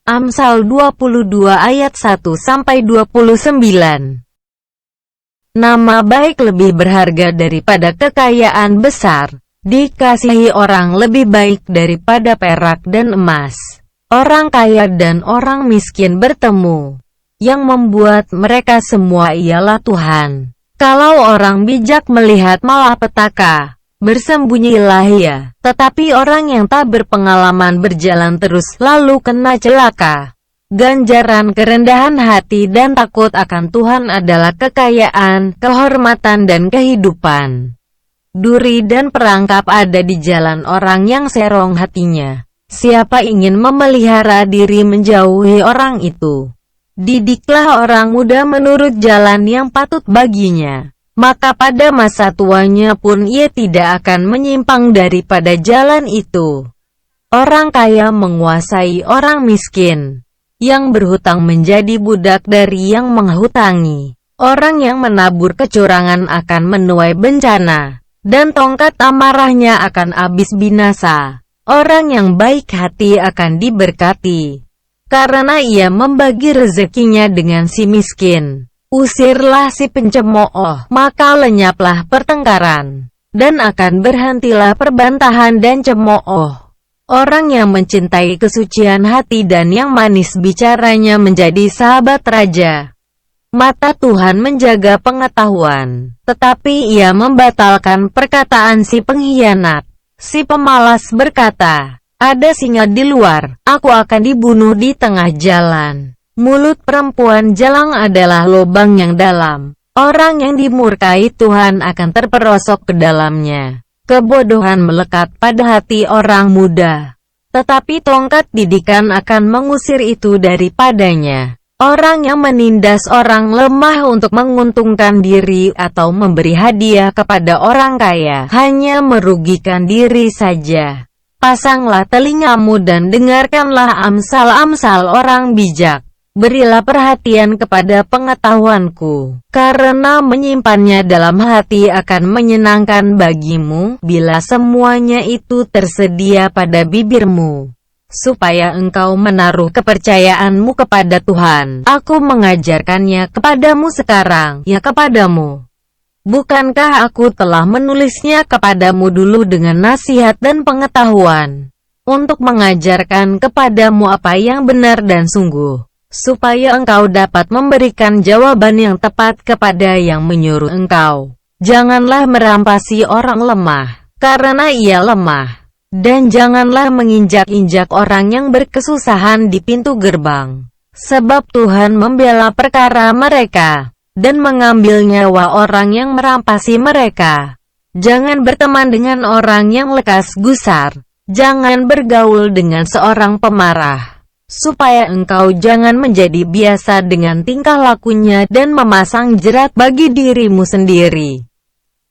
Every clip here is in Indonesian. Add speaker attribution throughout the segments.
Speaker 1: Amsal 22 ayat 1-29. Nama baik lebih berharga daripada kekayaan besar. Dikasihi orang lebih baik daripada perak dan emas. Orang kaya dan orang miskin bertemu. Yang membuat mereka semua ialah Tuhan. Kalau orang bijak melihat malapetaka, bersembunyilah ia. Tetapi orang yang tak berpengalaman berjalan terus lalu kena celaka. Ganjaran kerendahan hati dan takut akan Tuhan adalah kekayaan, kehormatan dan kehidupan. Duri dan perangkap ada di jalan orang yang serong hatinya. Siapa ingin memelihara diri menjauhi orang itu. Didiklah orang muda menurut jalan yang patut baginya. Maka pada masa tuanya pun ia tidak akan menyimpang daripada jalan itu. Orang kaya menguasai orang miskin. Yang berhutang menjadi budak dari yang menghutangi. Orang yang menabur kecurangan akan menuai bencana. Dan tongkat amarahnya akan habis binasa. Orang yang baik hati akan diberkati. Karena ia membagi rezekinya dengan si miskin. Usirlah si pencemooh, maka lenyaplah pertengkaran. Dan akan berhentilah perbantahan dan cemooh. Orang yang mencintai kesucian hati dan yang manis bicaranya menjadi sahabat raja. Mata Tuhan menjaga pengetahuan, tetapi ia membatalkan perkataan si pengkhianat. Si pemalas berkata, ada singa di luar, aku akan dibunuh di tengah jalan. Mulut perempuan jalang adalah lubang yang dalam. Orang yang dimurkai Tuhan akan terperosok ke dalamnya. Kebodohan melekat pada hati orang muda. Tetapi tongkat didikan akan mengusir itu daripadanya. Orang yang menindas orang lemah untuk menguntungkan diri atau memberi hadiah kepada orang kaya hanya merugikan diri saja. Pasanglah telingamu dan dengarkanlah amsal-amsal orang bijak. Berilah perhatian kepada pengetahuanku, karena menyimpannya dalam hati akan menyenangkan bagimu, bila semuanya itu tersedia pada bibirmu. Supaya engkau menaruh kepercayaanmu kepada Tuhan. Aku mengajarkannya kepadamu sekarang, ya kepadamu. Bukankah aku telah menulisnya kepadamu dulu dengan nasihat dan pengetahuan, untuk mengajarkan kepadamu apa yang benar dan sungguh, supaya engkau dapat memberikan jawaban yang tepat kepada yang menyuruh engkau. Janganlah merampasi orang lemah, karena ia lemah. Dan janganlah menginjak-injak orang yang berkesusahan di pintu gerbang. Sebab Tuhan membela perkara mereka, dan mengambil nyawa orang yang merampasi mereka. Jangan berteman dengan orang yang lekas gusar. Jangan bergaul dengan seorang pemarah. Supaya engkau jangan menjadi biasa dengan tingkah lakunya dan memasang jerat bagi dirimu sendiri.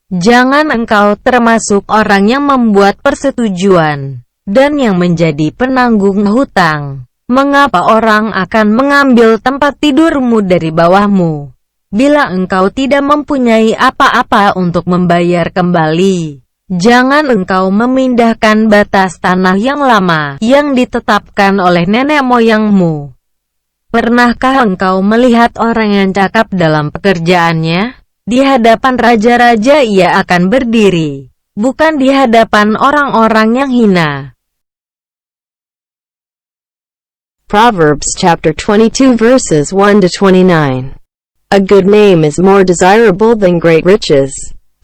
Speaker 1: Jangan engkau termasuk orang yang membuat persetujuan, dan yang menjadi penanggung hutang. Mengapa orang akan mengambil tempat tidurmu dari bawahmu, bila engkau tidak mempunyai apa-apa untuk membayar kembali? Jangan engkau memindahkan batas tanah yang lama, yang ditetapkan oleh nenek moyangmu. Pernahkah engkau melihat orang yang cakap dalam pekerjaannya? Di hadapan raja-raja ia akan berdiri, bukan di hadapan orang-orang yang hina.
Speaker 2: Proverbs chapter 22 verses 1-29. A good name is more desirable than great riches.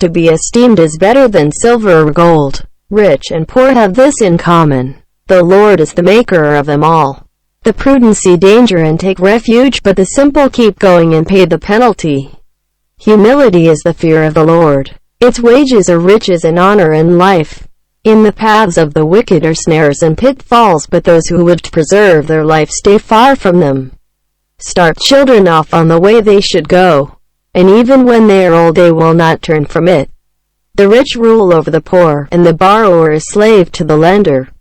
Speaker 2: To be esteemed is better than silver or gold. Rich and poor have this in common. The Lord is the maker of them all. The prudent see danger and take refuge, but the simple keep going and pay the penalty. Humility is the fear of the Lord. Its wages are riches and honor and life. In the paths of the wicked are snares and pitfalls, but those who would preserve their life stay far from them. Start children off on the way they should go, and even when they are old they will not turn from it. The rich rule over the poor, and the borrower is slave to the lender.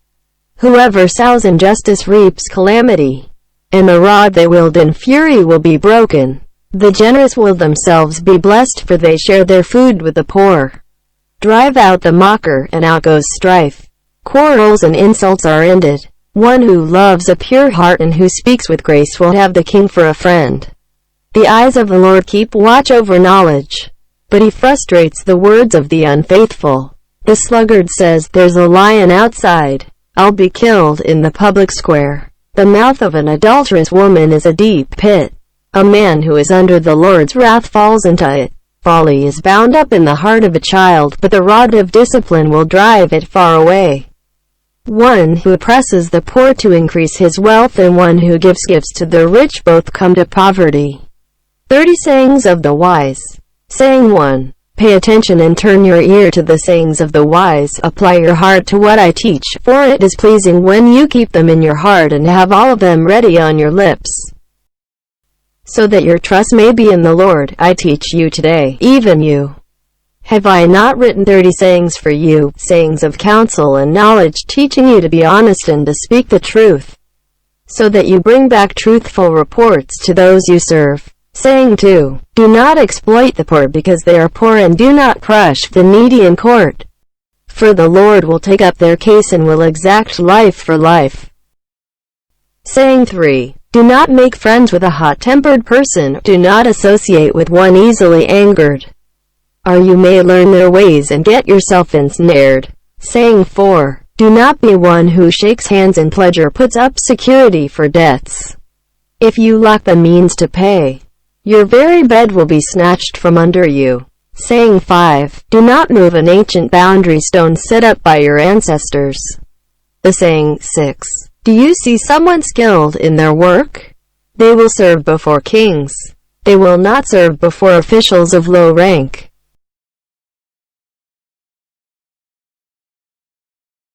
Speaker 2: Whoever sows injustice reaps calamity, and the rod they wield in fury will be broken. The generous will themselves be blessed, for they share their food with the poor. Drive out the mocker, and out goes strife. Quarrels and insults are ended, One who loves a pure heart and who speaks with grace will have the king for a friend. The eyes of the Lord keep watch over knowledge, but he frustrates the words of the unfaithful. The sluggard says, "There's a lion outside. I'll be killed in the public square." The mouth of an adulterous woman is a deep pit. A man who is under the Lord's wrath falls into it. Folly is bound up in the heart of a child, but the rod of discipline will drive it far away. One who oppresses the poor to increase his wealth and one who gives gifts to the rich both come to poverty. 30 sayings of the wise. Saying 1. Pay attention and turn your ear to the sayings of the wise. Apply your heart to what I teach, for it is pleasing when you keep them in your heart and have all of them ready on your lips, so that your trust may be in the Lord. I teach you today, even you. Have I not written 30 sayings for you, sayings of counsel and knowledge, teaching you to be honest and to speak the truth, so that you bring back truthful reports to those you serve? Saying 2. Do not exploit the poor because they are poor, and do not crush the needy in court, for the Lord will take up their case and will exact life for life. Saying 3. Do not make friends with a hot-tempered person. Do not associate with one easily angered, or you may learn their ways and get yourself ensnared. Saying 4. Do not be one who shakes hands in pledge or puts up security for debts. If you lack the means to pay, your very bed will be snatched from under you. Saying 5. Do not move an ancient boundary stone set up by your ancestors. The saying 6. Do you see someone skilled in their work? They will serve before kings. They will not serve before officials of low rank.